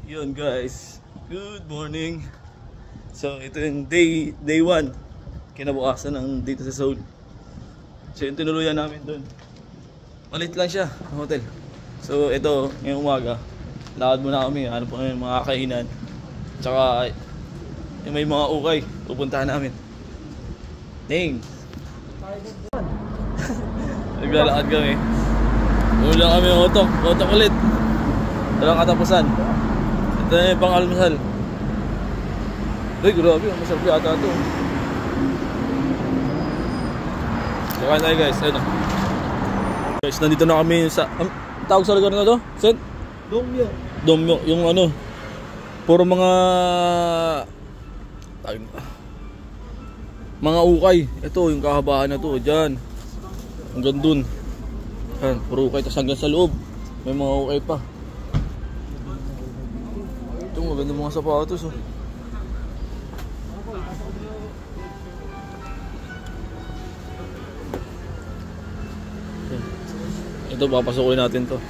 Yun guys, good morning. So ito yung day 1 kinabukasan ng dito sa Seoul. So yung tinuluyan namin doon, malit lang siya ang hotel. So ito ngayong umaga, lakad muna kami, ano pa yung mga kainan, tsaka yung may mga ukay pupuntahan namin. Ding! Naglalakad kami. Ulang kami ng utok ulit. Walang katapusan. Ito na yung pang-almusal. Ay, grabe, masarap yata ito. So, kain tayo guys, ano. Guys, nandito na kami sa... tawag sa lugar na to? Sen? Domyo, yung ano. Puro mga... mga ukay. Ito, yung kahabaan na to, dyan. Hanggang dun. Yan, puro ukay, tas hanggang sa loob may mga ukay pa. Ito, maganda mga sapatos oh. Ito, papasukin natin to.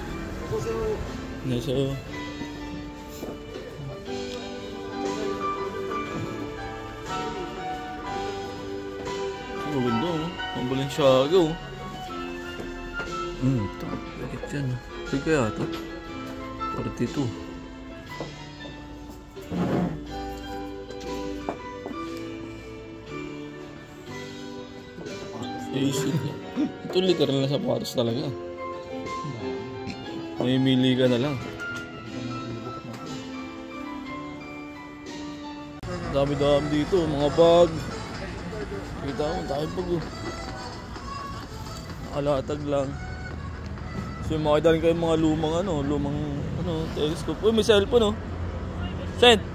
So, maganda oh. Ang Balenciaga oh. Ito, bakit yan? Hindi kaya ito? 42. Ito literal na sapatos talaga. Mamimili ka na lang. Dami-dami dito, mga bag. Kita mo, tayo pag nakalatag lang. So makita rin kayo mga lumang telescope. Uy, may cellphone oh.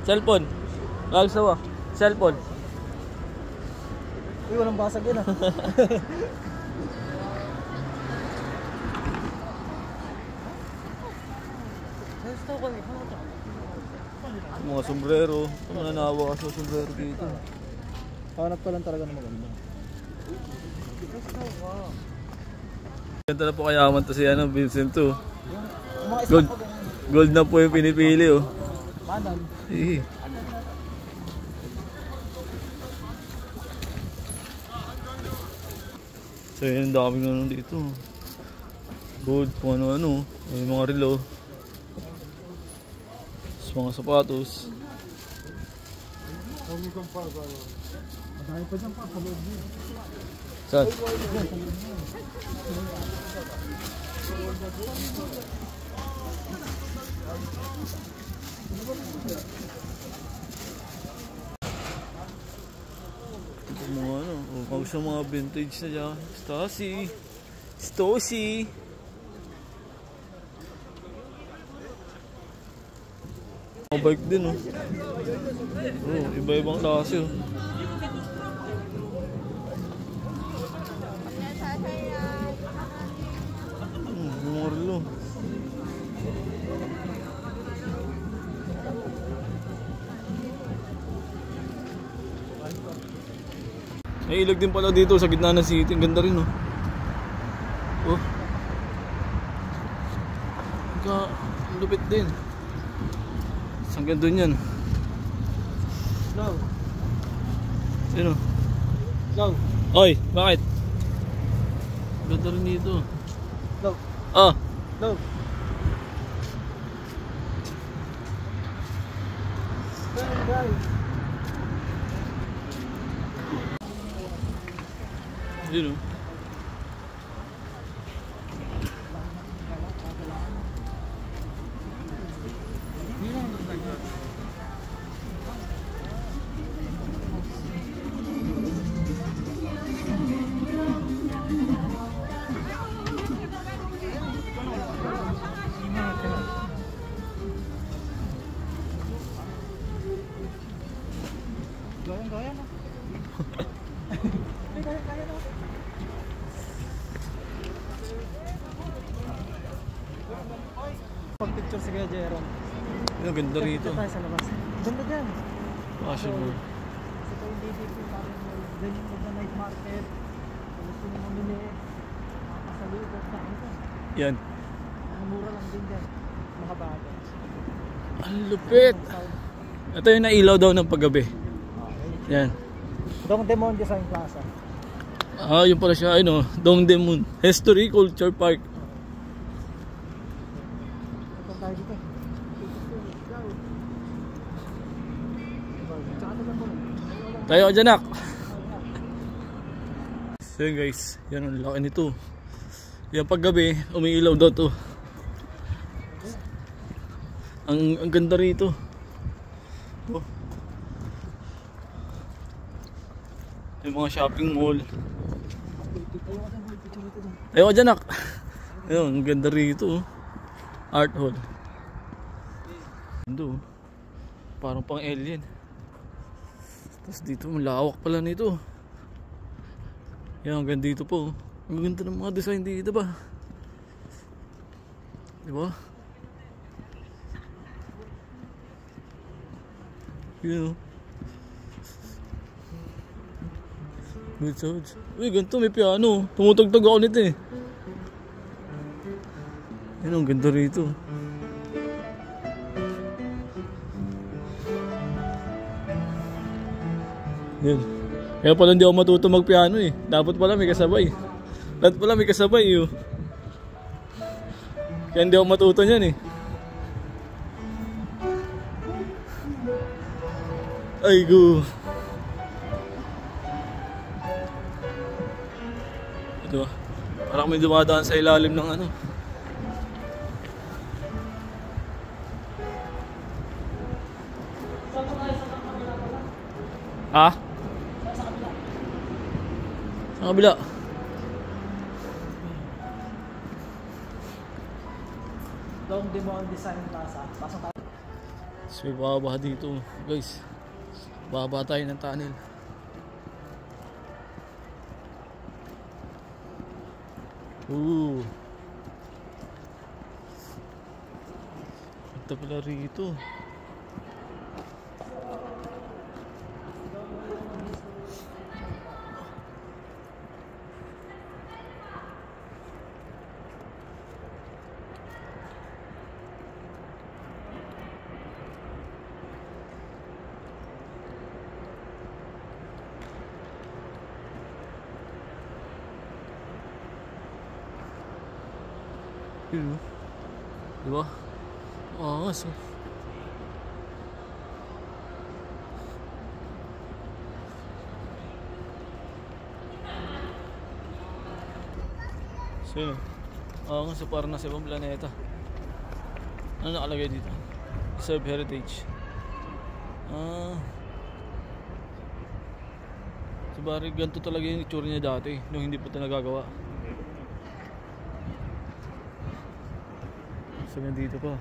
Cellphone. Alis na ba? Cellphone. Uy, walang basag yun ah. Mga sombrero. Mananawa ka sa sombrero dito. Hanap ka lang talaga ng maganda. Ganda na po kayaman to si Vincent to. Gold na po yung pinipili oh. Manan. So yun, ang daming ano dito. Gold, kung ano-ano. May mga relo. Mga sapatos. Madami pa dyan pa sa loob niya. Saan? Ito mga ano, kung sa mga vintage na dyan. Stasi. Mga bike din oh. Oh, iba-ibang klase oh. Morlo. May ilag din pala dito sa gitna ng city. Ang ganda rin oh. Oh. Ang lupit din. Hanggang doon yan. No. Sino? No. Oy, bakit? Ganda rin dito. No. Ah. No. Guys. Sino? Gaya na. Kaya na. Pag-picture si Kuya Jeron. Ang ganda rito. Tayo sa labas. Ganda dyan. Possible. Sa po yung DDP parang then yung night market. Kung gusto nyo mamili, makasalubog sa ito. Yan. Mura lang din dyan. Mga bagay. Ang lupit. Ito yung nailaw daw ng paggabi. Yan. Dongdaemun Design Plaza. Ah, yun pala siya. Ano, Dongdaemun History Culture Park. Ito tayo dito. Tayo ka dyan, nak. So yun guys, yan ang laki nito. Yan paggabi, umiilaw daw to. Ang ganda rito. Oh. Yung mga shopping mall. Tayo ka dyan, nak. Ayun, ang ganda rito. Art hall. Ganda, parang pang alien. Tapos dito, malawak pala nito. Yan, hanggang dito po. Ang ganda ng mga design dito ba? Diba? Yun o. Good sounds. Uy, ganito may piano. Tumutugtog ako nito eh. Yan, ang ganda rito. Yan. Kaya pala hindi ako matuto magpiano eh. Dapat pala may kasabay. Dapat pala may kasabay eh. Kaya hindi ako matuto niyan eh. Ay go. Ito. Parang may dumadaan sa ilalim ng ano. Ha? Sa kabila. Dongdaemun Design Plaza. Pasok tayo. So bababa dito guys. Bababa tayo ng tunnel. Ito pala rito. Yun, diba? Angas oh. So yun, angas oh, parang nasa ibang planeta. Ano nakalagay dito? Reserve Heritage. So bari ganito talaga yung itsura niya dati nung hindi pa ito nagagawa. So nandito pa.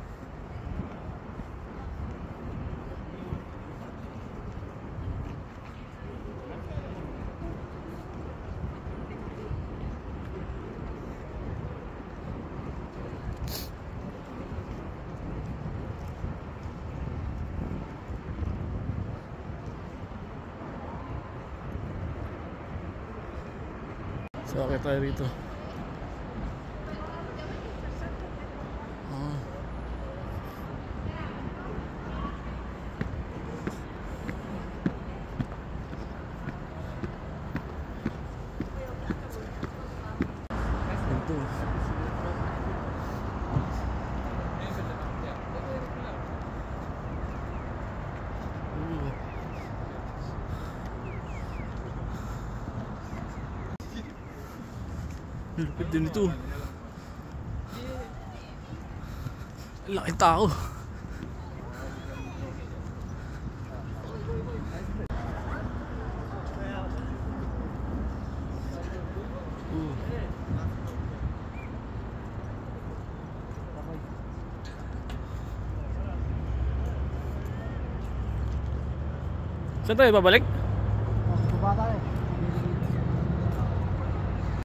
So okay tayo rito. Lupit din ito. Laki tao. Saan tayo babalik? Baba tayo.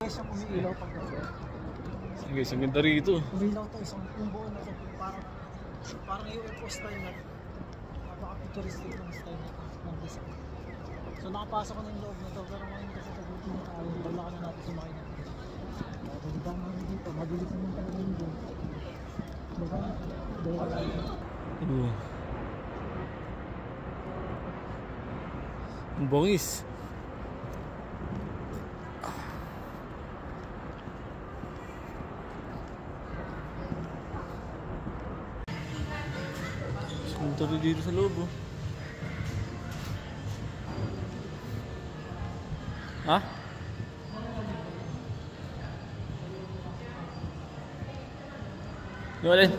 Isang umiilaw pag Sige, isang ganda rito. umiilaw to, isang buo na to. Parang UFO style na. Napaka-futuristic ng style ng design. So nakapasok ko na yung loob na to, pero ngayon kasi tagutin na tayo. Paglaka na natin sumakay na. Pagdaan namin dito, mabilis naman talaga yung doon. Diba? Ang bongis. Punta rin dito sa loob, oh. Ha? Yung alin?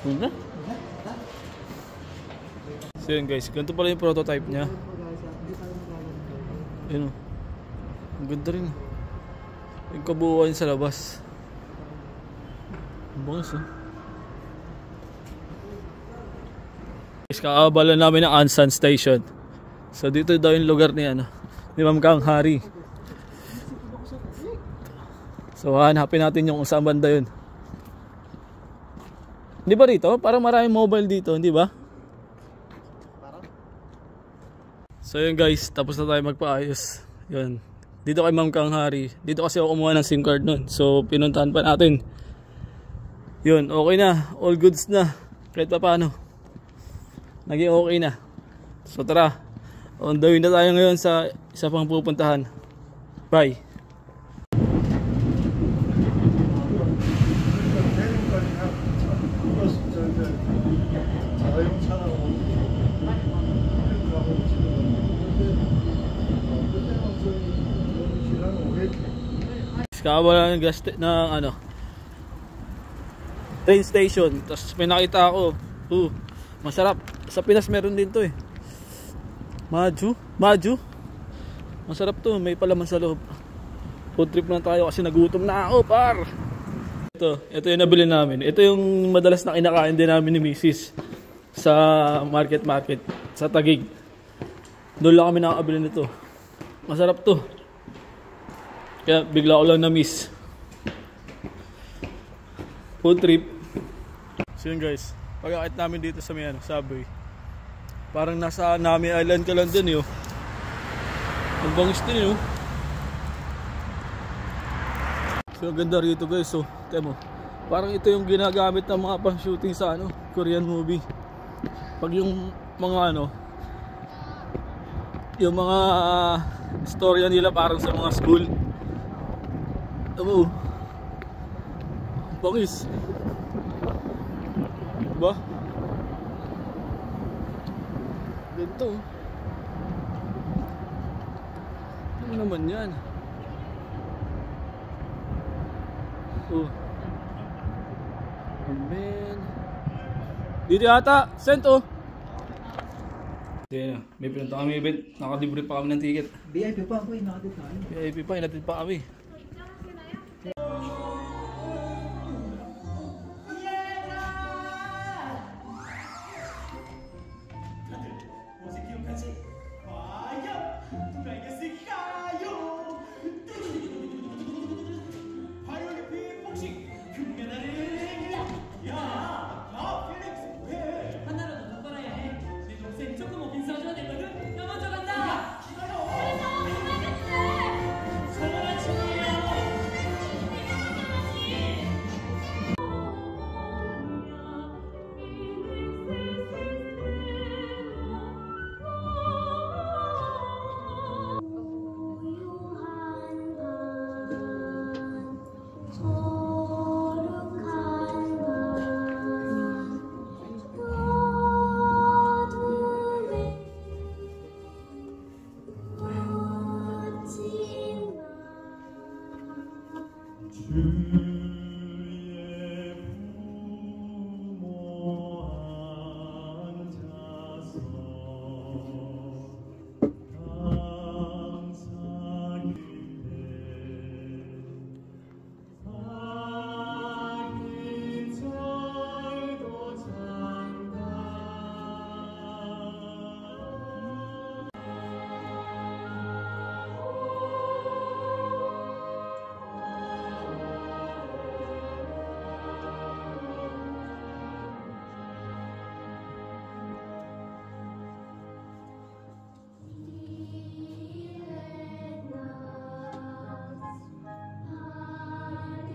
Ano? So yun guys, ganito pala yung prototype niya. Ayun, oh. Ang ganda rin. Yung kabuuan sa labas. Ang bangis, oh. Guys, kakabala namin ng Ansan Station. So dito daw yung lugar ni Ma'am Kang Hari. So hanapin natin yung saan banda yun. Hindi ba rito? Parang maraming mobile dito, hindi ba? So yun guys, tapos na tayo magpaayos. Yun. Dito kay Ma'am Kang Hari. Dito kasi ako kumuha ng SIM card nun. So pinuntahan pa natin. Yun, okay na. All goods na. Kahit pa paano. Naging okay na. So tara. On the way na tayo ngayon sa isa pang pupuntahan. Bye. Kakawala ng gas ng train station. Tapos may nakita ako. Masarap. Sa Pinas meron din to eh. Maju. Masarap to. May palaman sa loob. Food trip lang tayo kasi nagutom na ako, par. Ito yung nabili namin. Ito yung madalas na kinakain din namin ni Mrs. Sa market. Sa Taguig. Doon lang kami nakakabili nito. Masarap to. Kaya bigla ko lang na-miss. Food trip. So yun guys, pag-akit namin dito sa may subway. Parang nasa Nami Island ka lang dun yun. Ang bangis din yun. So ang ganda rito guys. So, tiyan mo. Parang ito yung ginagamit ng mga pang shooting sa Korean movie. Pag yung mga yung mga storya nila parang sa mga school. Bangis. Diba? Ganito. Ano naman yan? Amen. Dito yata. Sent may pinunta kami event. Nakalibre pa kami ng ticket. VIP pa ako, inatid tayo. VIP pa, inatid pa kami.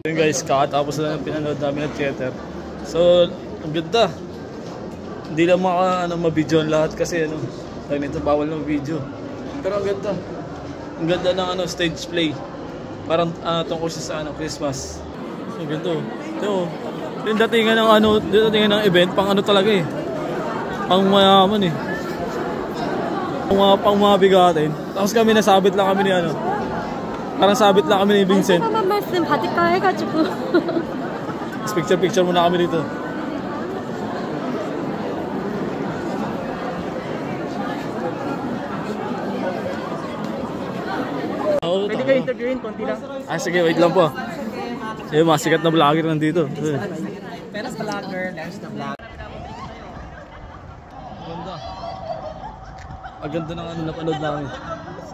Yun guys, kakatapos lang yung pinanood namin ng theater. So, ang ganda. Hindi lang ma-video ang lahat kasi ano, nito bawal ng video. Pero ang ganda. Ang ganda ng ano, stage play. Parang tungkol siya sa ano, Christmas. Ang ganda. Ito. Yung datingan ng ano, datingan ng event, pang ano talaga eh. Pang mayaman eh. Pang mga bigatin. Tapos kami nasabit lang kami ni ano. Parang sabit lang kami ni Vincent. Picture muna kami dito. Pwede kayo interviewin, konti lang. Sige, wait lang po. Yung mga sikat na vlogger nandito. Peras vlogger, there's the vlog. Ganda. Ang ganda ng ano napanood namin.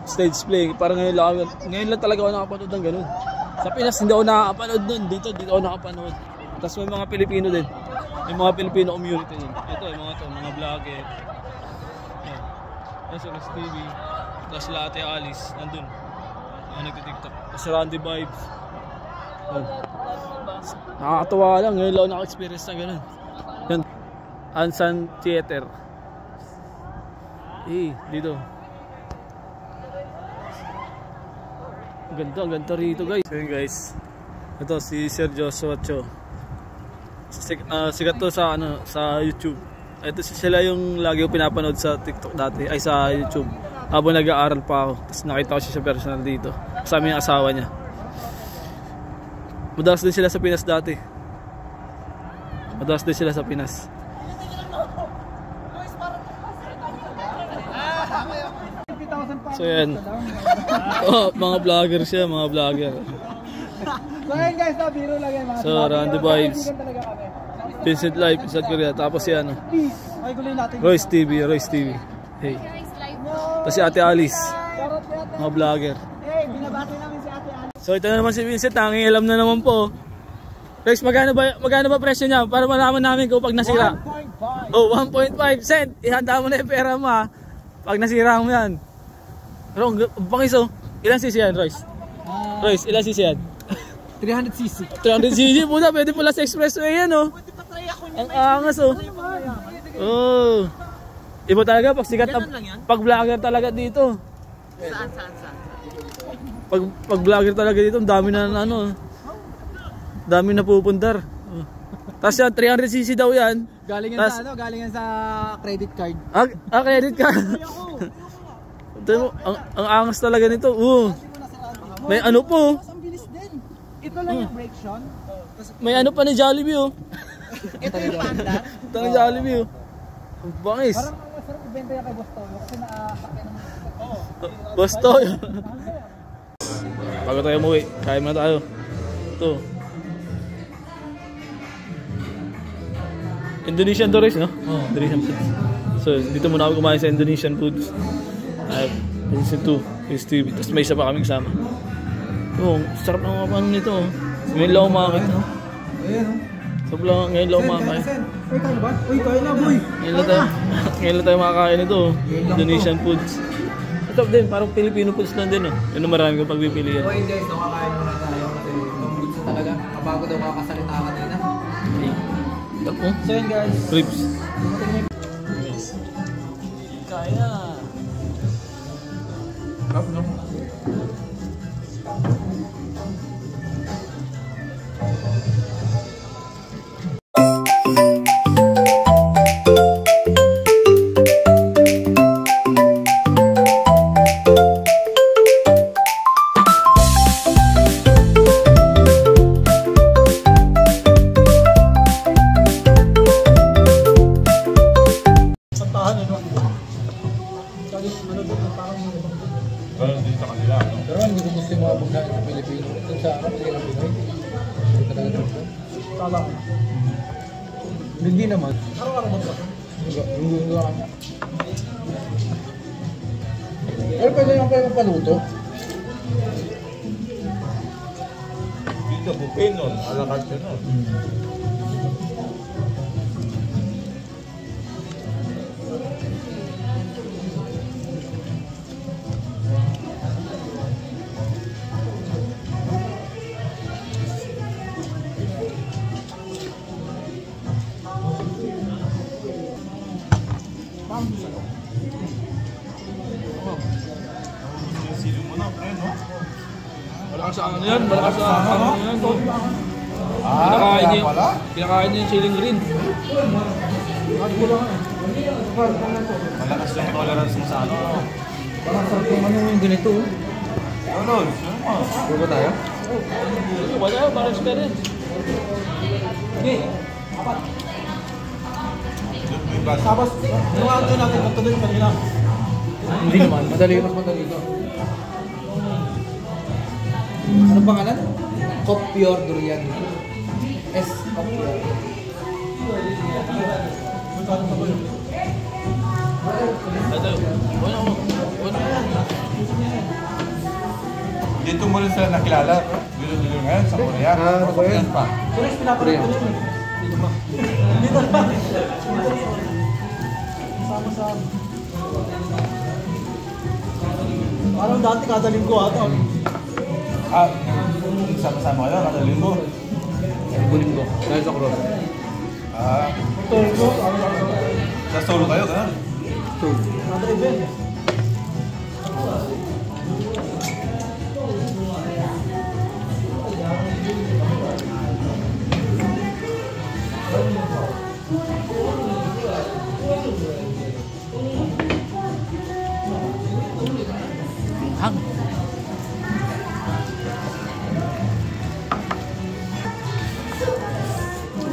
Stage play. Parang ngayon lang talaga ako nakapanood ng ganun. Sa Pinas hindi ako nakapanood dun. Dito ako nakapanood. Tapos may mga Pilipino din. May mga Pilipino community din. Ito mga vlogger. Yan si Ross TV. Tapos sila Ate Alice. Nandun. Mga nagtitiktok. Tapos Randy Vibes. Nakakatawa lang. Ngayon lang ako naka-experience ng ganun. Yan. Ansan Theater. Dito. Ang ganda rito guys. So yun guys. Ito si Sir Joshua Cho. Sikat to sa ano, sa YouTube. Ito sila yung lagi ko pinapanood sa TikTok dati, ay sa YouTube. Habang nag-aaral pa ako. Tapos nakita ko siya sa personal dito. Kasama yung asawa niya. Madalas din sila sa Pinas dati. So yan. Mga vlogger siya, mga vlogger. So yan guys, biro lang yan mga. So Randy Vibes, Vincent Live, Vincent Korea. Tapos si ano, Royce TV. Hey. Tapos si Ate Alice, mga vlogger. Hey, binabati namin si Ate Alice. So ito na naman si Vincent, nangingialam na naman po. Royce, magkano ba presyo niya para malaman namin kung pag nasira? 1.5. Oh, 1.5 cent. Ihanda mo na yung pera mo ha. Pag nasira mo yan. Pero bangis oh. Ilan cc yan, Royce? Royce, ilan cc yan? 300cc. 300cc po na. Pwede pala sa expressway yan oh. Pwede pa try ako ang angas oh. Oh. Iba talaga pag sikat na, pag vlogger talaga dito. Saan? Pag vlogger talaga dito, dami na ano. Dami na pupundar. Oh. Tapos yan, 300cc daw yan. Galing yan sa ano? Galing yan sa credit card. Credit card. Ito mo, ang angas talaga nito. May ano po. Ang bilis din. Ito lang yung brake shoon. May ano pa ni Jollibee oh. Ito yung panda. Ito ni Jollibee oh. Ang bangis. Parang masarap ibenta yan kay Boss Toyo kasi nakakakya naman. Boss Toyo. Bago tayo umuwi, kain muna tayo. Ito. Indonesian to rice, no? Indonesian foods. So, dito muna ako kumain sa Indonesian foods. Vincent 2, Chris TV. Tapos may isa pa kaming kasama. Sarap ng mga paano nito. Ngayon lang umakit. Ngayon lang umakit. Uy, kaya ba? Uy, kaya na boy. Ngayon lang tayo makakain nito. Indonesian foods. Ito din, parang Filipino foods lang din. Yun ang marami kong pagpipilian. Uy guys, nakakain muna tayo. Kasi yung foods na talaga. Kabago daw makasalita ka din. So yun guys. Ribs. Kaya. Pero hindi ko gusto yung mga pagkain sa Pilipino. Ito sa akin, hindi lang Pinoy. Hindi talaga ito. Tama ko. Hindi naman. Araw-araw ba ito? Hindi lang. Pero pwede yung kayo paluto. Dito, buffet nun. Alakarte nun. Ano yan? Malakas sa ano yan. Kaya pala? Kinakain niya yung chilling green. Malakas yung tolerance mo sa ano. Baka sarap yung ano yung ganito. Ano? Puro ba tayo? Wala, para experience. Okay. Apat. Tapos, Tapos, nuwag doon natin. Magtuloy kanina. Hindi naman, madali mas madali to. Anong pangalan? Copior Durian. S. Copior. dito mo rin sila nakilala. Dito ngayon sa Korea. Ano ba yun? Pa. Tulis, pinapalit ko rin. Dito ba? Dito ba? Sama-sama. Parang dati kada linggo ata. Sama-sama kayo, kada linggo. Linggo-linggo. Dahil sa cross. Turbo. Sa solo kayo, gano'n? Kada event. Hang.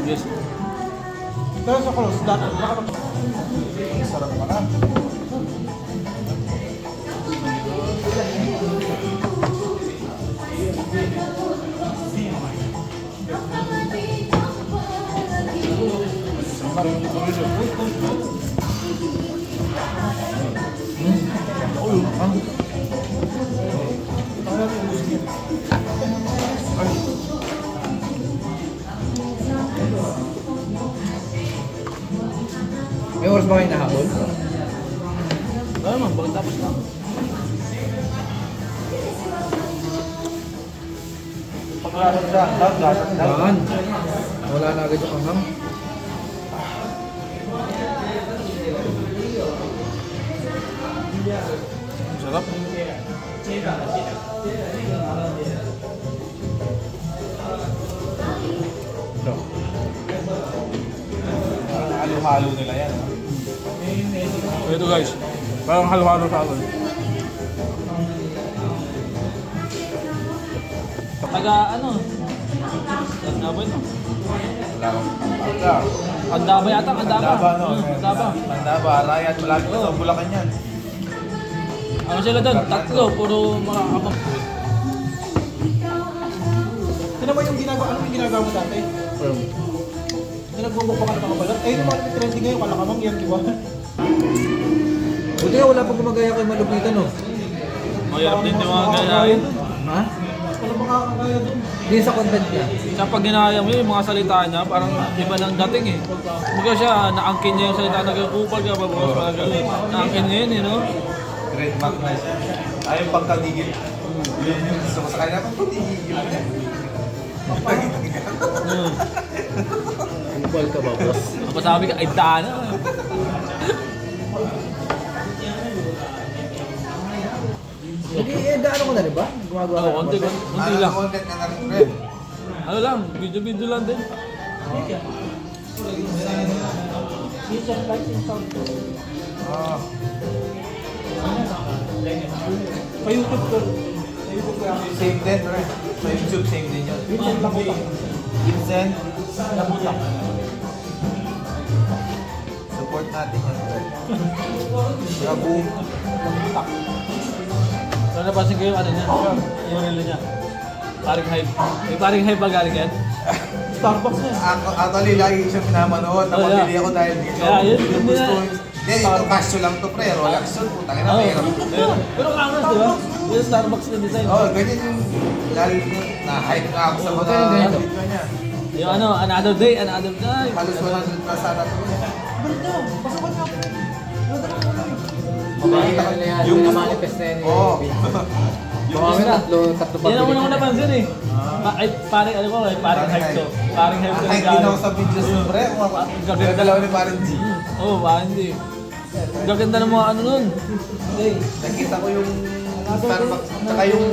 Yes. Pero sa cross, dati. Sarap pala. May oras ba kayo nahabol? Wala naman, bakit tapos na? Pagkaroon siya, dagat. Daan. Wala na agad yung anghang. Sarap. Ito. Parang halo-halo nila yan. Ito guys, parang halo-halo sa akin. Taga ano? Andaba no? Wala akong pagka. Andaba yata, andaba. Andaba, no? Andaba. Andaba, Rayat, malapit na sa Bulacan yan. Ano sila doon? Tatlo, puro mga kapag. Ano ba yung ginagawa? Ano yung ginagawa mo dati? Yung nagbubok ka na mga balat? Eh, yung mga trending ngayon, kalakamang yan, di ba? Buti nga wala pang gumagaya kay Malupitan, no? Mayroon din yung mga gayahin. Ha? Wala pa kakagaya doon. Hindi sa content niya. Siya pag ginaya mo yung mga salita niya, parang iba ng dating eh. Kumbaga siya, naangkin niya yung salita, nagkakupal ka ba, boss? Parang gano'n. Naangkin niya yun, no? Trademark na siya. Ayaw pagkadigil. Yun yung gusto ko sa kanya, pagkadigil. Kupal ka ba, boss? Kapag sabi ka, ay dana. Hindi, gaano ko na rin ba? Gumagawa ka Konti ng content? konti lang. Content na natin, friend. Ano lang, video-video lang din. Minsan like in sound. Sa YouTube ko. Sa YouTube ko yan. Same din, friend. Sa YouTube, same din yun. Minsan lamutak. Vincent, Lamutak. support natin yan, friend. Kaboom. Lamutak. So napansin ko yung ano niya, yung relo niya. Paring hype. May paring hype ba galing yan? Starbucks na yan. Actually, lagi siyang pinamanood. Napabili ako dahil dito. Kaya yun, Yung yun gusto. na. Hindi, ito Casio lang to, pre. Rolex yun. Putangin na, mayroon. Pero angas, di ba? Yung Starbucks na design. Oo, ganyan yung lalo na-hype na ako sa mga ganito. video niya. Yung ano, another day, another night. Halos 100 na sana to. Balik na. Pasukan nga po. Nadala ko lang eh. Makikita ka na yan. Yung Yung gusto- manifest na yan. Oo. Baka may tatlo pa. Yan ang unang napansin eh. Ay, paring, ano ko, paring hype to. Paring hype to. Ay, hindi na ako sa videos mo, pre. Yung dalawa ni Parang G. Oo, baka hindi. Gaganda ng mga ano nun. Nakita ko yung Starbucks, tsaka yung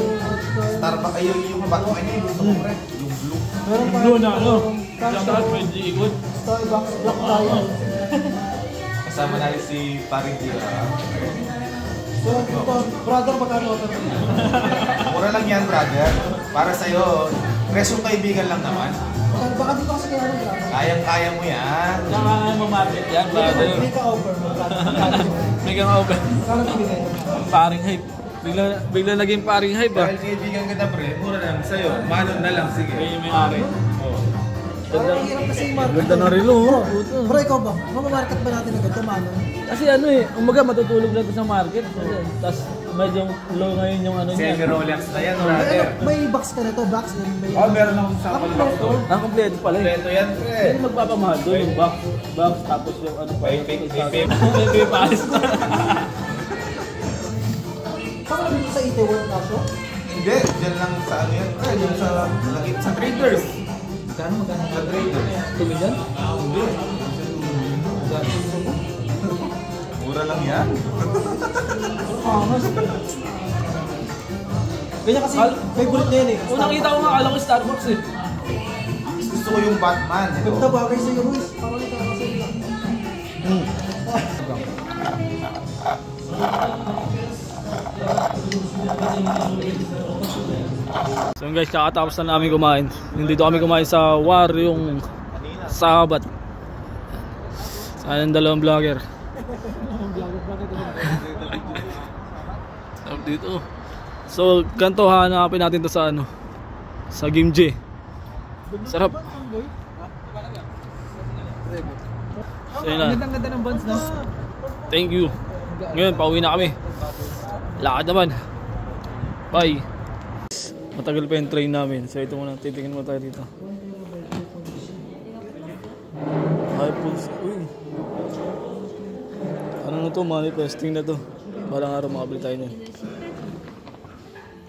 Starbucks, ay yung Batman niya, yung gusto ko pre. Yung blue. Meron pa Blue na ano? cash Saka pwede ikot. Starbucks Black Dial. Kasama natin si Paring Dira. So, ito, brother, magkano order mo? Mura lang yan, brother. Para sa'yo, presyong kaibigan lang naman. Baka dito kasi kaya ano, brother. Kayang-kaya mo yan. Saka mamabit yan, brother. May ka-offer mo, brother. May kang open. Kala bibigay mo. Paring hype. Bigla naging paring hype ah. Dahil kaibigan kita, pre, mura lang sa'yo. Manong na lang, sige. May ari. Oo. Parang hirap kasi yung market. Ganda na relo, oh. Bro, ikaw ba? Mamamarket ba natin agad? Tumano? Kasi ano eh, umaga matutulog na ito sa market. Tapos medyo low ngayon yung ano niya. Semi-Rolex na yan, May, brother. may box ka na to, box din. May, Oh, meron akong Ah, sample box kompleto. doon. Ang kompleto pala eh. Kompleto yan, pre. Hindi magpapamahal doon yung box tapos yung ano pa. May pay. May pass. Saan ka dito sa Itaewon kaso? Hindi, dyan lang sa ano yan, pre. Dyan sa, lagit sa traders. Magkano? Sa traders. Tumilyan? Hindi. Mura lang yan. Ganyan kasi, favorite na yan eh. Kung nakita ko nga, alam ko Starbucks eh. Gusto ko yung Batman. Ito. Ganda bagay sa'yo, Ruiz. Parang ikaw kasi lang. So guys, kakatapos na namin kumain. Nandito kami kumain sa War yung Sabat. Saan ang dalawang vlogger? Sarap dito. So ganito hanapin natin to sa ano, sa Game J. Sarap. So yun na. Ganda ng buns na. Thank you. Ngayon pauwi na kami. Lakad naman. Bye. Matagal pa yung train namin. So ito muna, titingin mo tayo dito. iPhones. Uy. Ano na to? Manifesting na to. Balang araw makabili tayo nun.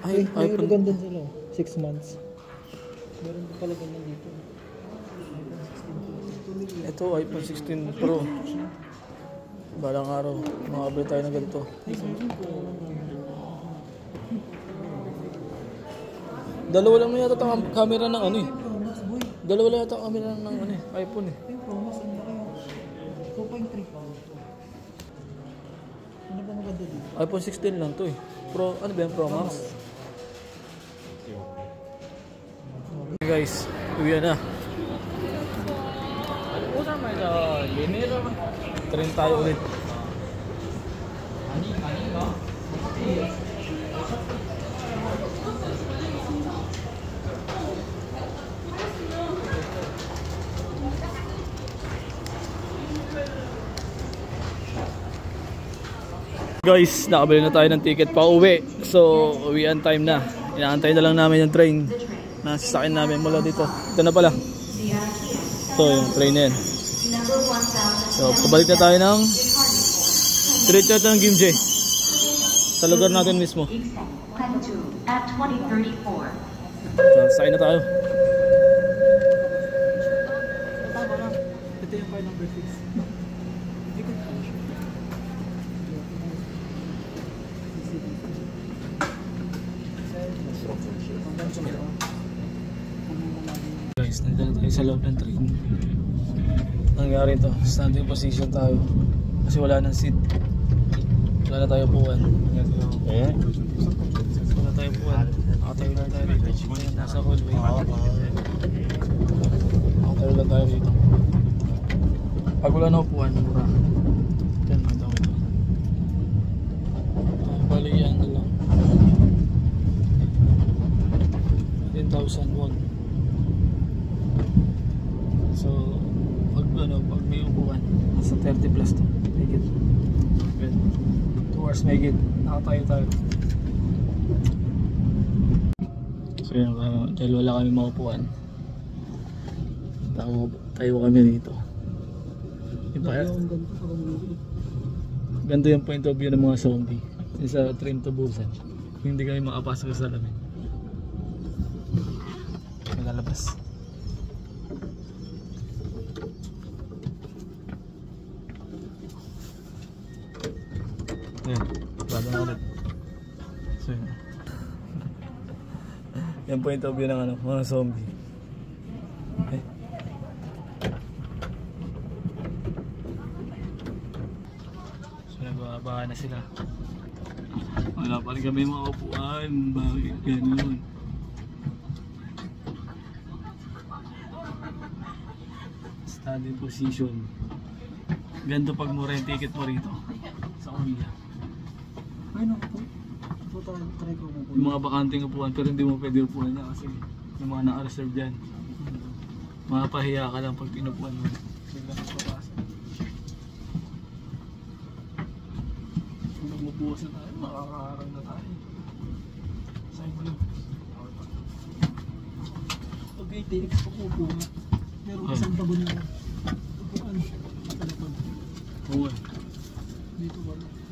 Ay, May iPhone. ganda sila. 6 months. Meron pala ganyan dito. Ito, iPhone 16 Pro. Balang araw makabili tayo ng ganito. Dalawa lang na yata ang camera ng ano eh. Dalawa lang yata ang camera ng ano eh, iPhone eh. Yung Pro Max, ano ba kayo? 2.3. Ano ba maganda dito? iPhone 16 lang to eh. Pro, ano ba yung Pro Max? Okay guys, uwi na. Una may linero. Train tayo ulit. Guys, nakabili na tayo ng ticket pa uwi. So, uwian time na. Inaantay na lang namin yung train na sasakyan namin mula dito. Ito na pala. Ito yung train na yan. So, pabalik na tayo ng diretso ito ng Game J. Sa lugar natin mismo. At 2034. So, sakay na tayo. Tama lang. Ito yung file number 6. Guys, nandito tayo sa loob ng train. Nangyari ito, standing position tayo. Kasi wala nang seat. Wala na tayo puwan. Wala tayo puwan. Nakatayo lang tayo dito. Ayan, nasa hallway. Nakatayo lang tayo dito. Pag wala na upuan, mura. Yan, nakatayo ito. Bali yan na lang. 10,000 won. So, pag may upuan, nasa 30 plus to. Make it. 2 hours make it. Nakatayo tayo. So yun, dahil wala kami maupuan. Tayo kami dito. Ganito yung point of view ng mga zombie. Yung sa train to Busan. Hindi kami makapasok sa lamin. Maglalabas. Ayan, bago na ulit. So yun. Yan point of view ng ano, mga zombie. Eh. So nagbababa na sila. Wala pa rin kami mga upuan. Bakit ganun? Standing position. Ganito pag mura yung ticket mo rito. Sa Korea. Ay, naku po. Ito try ko mo po. Yung mga bakanting upuan pero hindi mo pwede upuan niya kasi yung mga naka-reserve dyan. Mapahiya ka lang pag pinupuan mo. Biglang papasok. Kung magbubuhos na tayo, makakaharang na tayo. Side view. Okay, tinik ko po po. Meron isang bago na upuan. Sa likod. Oo. Dito wala.